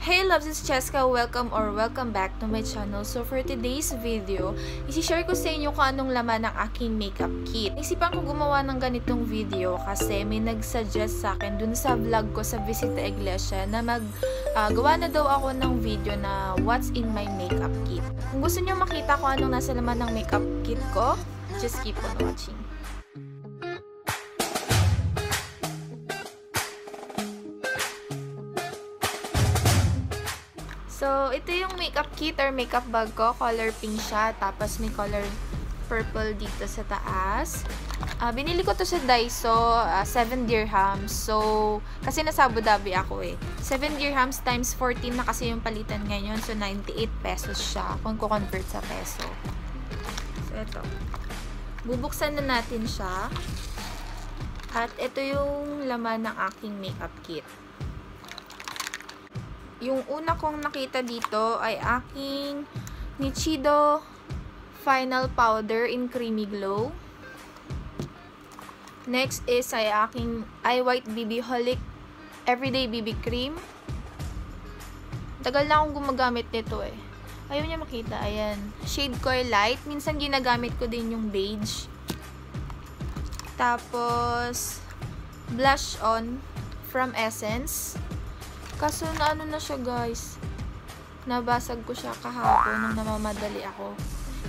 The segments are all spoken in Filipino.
Hey loves, it's Cheska. Welcome back to my channel. So for today's video, isi-share ko sa inyo kung anong laman ng aking makeup kit. Isipan ko gumawa ng ganitong video kasi may nag-suggest sa akin dun sa vlog ko sa Visita Iglesia na gawa na daw ako ng video na what's in my makeup kit. Kung gusto nyo makita kung anong nasa laman ng makeup kit ko, just keep on watching. So, ito yung makeup kit or makeup bag ko. Color pink siya. Tapos, may color purple dito sa taas. Binili ko to sa Daiso. 7 dirhams. So, kasi nasa Abu Dhabi ako eh. 7 dirhams times 14 na kasi yung palitan ngayon. So, 98 pesos siya kung ko-convert sa peso. So, ito. Bubuksan na natin siya. At ito yung laman ng aking makeup kit. Yung una kong nakita dito ay aking Nichido Final Powder in Creamy Glow. Next is ay aking Eye White BB Holic Everyday BB Cream. Tagal na akong gumagamit nito eh. Ayaw niya makita. Ayan. Shade ko ay light. Minsan ginagamit ko din yung beige. Tapos, blush on from Essence. Kaso na ano na siya guys, nabasag ko siya kahapon nung namamadali ako.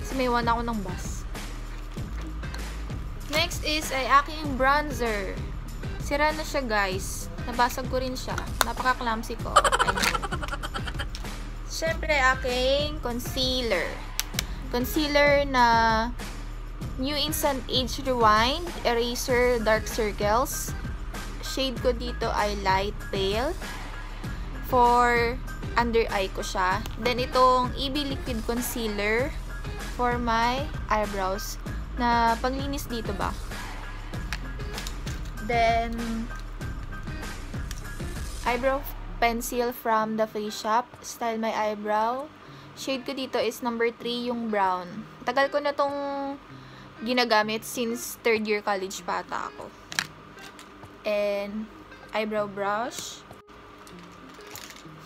Kasi may iwan ako ng bus. Next is ay aking bronzer. Sira na siya guys. Nabasag ko rin siya. Napaka-clumsy ko. Siyempre aking concealer. Concealer na New Instant Age Rewind Eraser Dark Circles. Shade ko dito ay light pale. For under eye ko siya. Then, itong EB Liquid Concealer for my eyebrows. Na panglinis dito ba? Then, eyebrow pencil from the Face Shop. Style My Eyebrow. Shade ko dito is number 3, yung brown. Tagal ko na tong ginagamit since 3rd year college pa ata ako. And, eyebrow brush.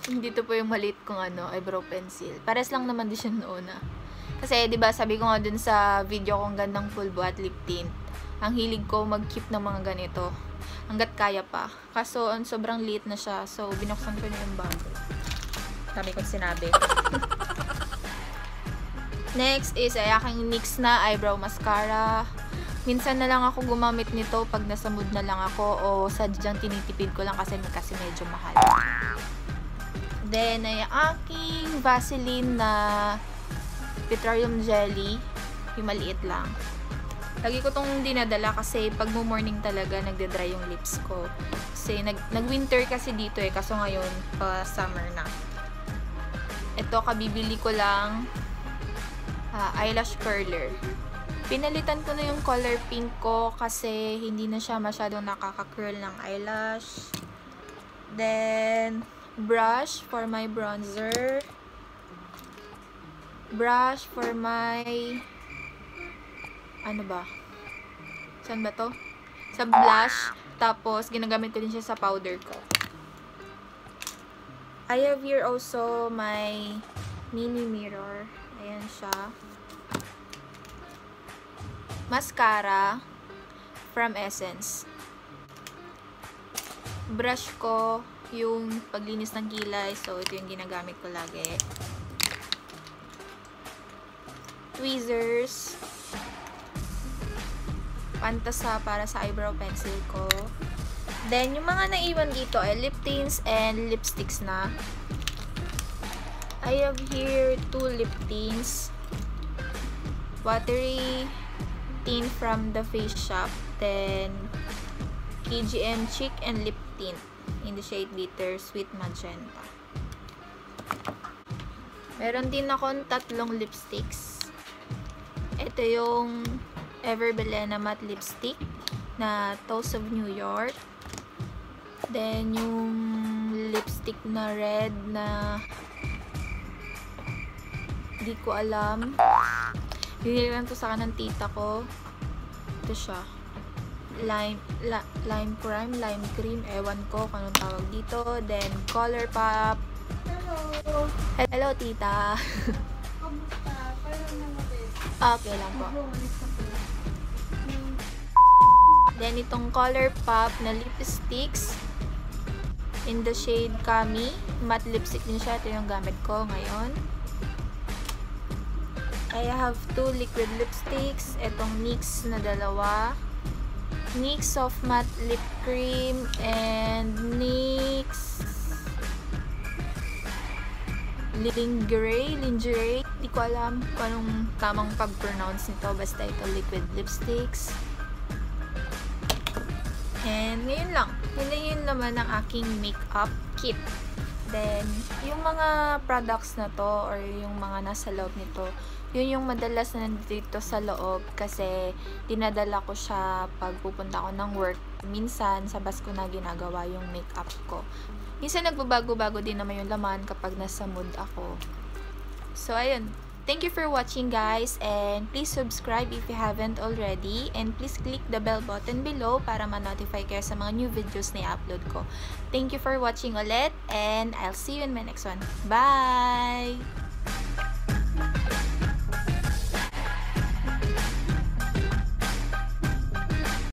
Dito po yung maliit kong eyebrow pencil. Pares lang naman din siya noon Kasi, di ba sabi ko nga dun sa video kong gandang pulbo at lip tint. Ang hilig ko mag-keep ng mga ganito. Hanggat kaya pa. Kaso, sobrang liit na siya. So, binuksan ko na yung bago. Dami kong sinabi. Next is ay aking NYX na eyebrow mascara. Minsan na lang ako gumamit nito pag nasa mood na lang ako o sadyang tinitipid ko lang kasi medyo mahal. Then, ay aking Vaseline na petroleum jelly. Yung maliit lang. Lagi ko tong dinadala kasi pag morning talaga nagde-dry yung lips ko. Kasi nag-winter kasi dito eh. Kaso ngayon, summer na. Ito, kabibili ko lang eyelash curler. Pinalitan ko na yung color pink ko kasi hindi na siya masyadong nakaka-curl ng eyelash. Then, brush for my bronzer. Brush for my ano ba? Saan ba to? Sa blush. Tapos, ginagamit ko din siya sa powder ko. I have here also my mini mirror. Ayan siya. Mascara from Essence. Brush ko yung paglinis ng kilay. So, ito yung ginagamit ko lagi. Tweezers. Pantasa para sa eyebrow pencil ko. Then, yung mga naiwan dito ay lip tints and lipsticks na. I have here 2 lip tints. Watery tint from the Face Shop. Then, KGM Cheek and Lip Tint in the shade Bitter Sweet Magenta. Meron din akong 3 lipsticks. Ito yung Everbelena Matte Lipstick na Toast of New York. Then, yung lipstick na red na di ko alam. Binili lang to sa akin ng tita ko. Ito siya. lime cream, ewan ko kung anong tawag dito. Then, Colourpop Hello, tita. Kamusta? Parang naman. Okay lang po. Then, itong color pop na lipsticks in the shade Kami. Matte lipstick din siya. Ito yung gamit ko ngayon. I have 2 liquid lipsticks. Itong NYX na dalawa. NYX Soft Matte Lip Cream and NYX Lingerie. Di ko alam kung anong tamang pag-pronounce nito. Basta ito liquid lipsticks. And ngayon lang. Yun naman ang aking makeup kit. Then, yung mga products na to or yung mga nasa loob nito, yun yung madalas na nandito sa loob kasi dinadala ko siya pag pupunta ako ng work. Minsan, sa bus ko na ginagawa yung makeup ko. Minsan nagbabago-bago din naman yung laman kapag nasa mood ako. So, ayun. Thank you for watching, guys, and please subscribe if you haven't already, and please click the bell button below para ma-notify kayo sa mga new videos na i-upload ko. Thank you for watching ulit, and I'll see you in my next one. Bye!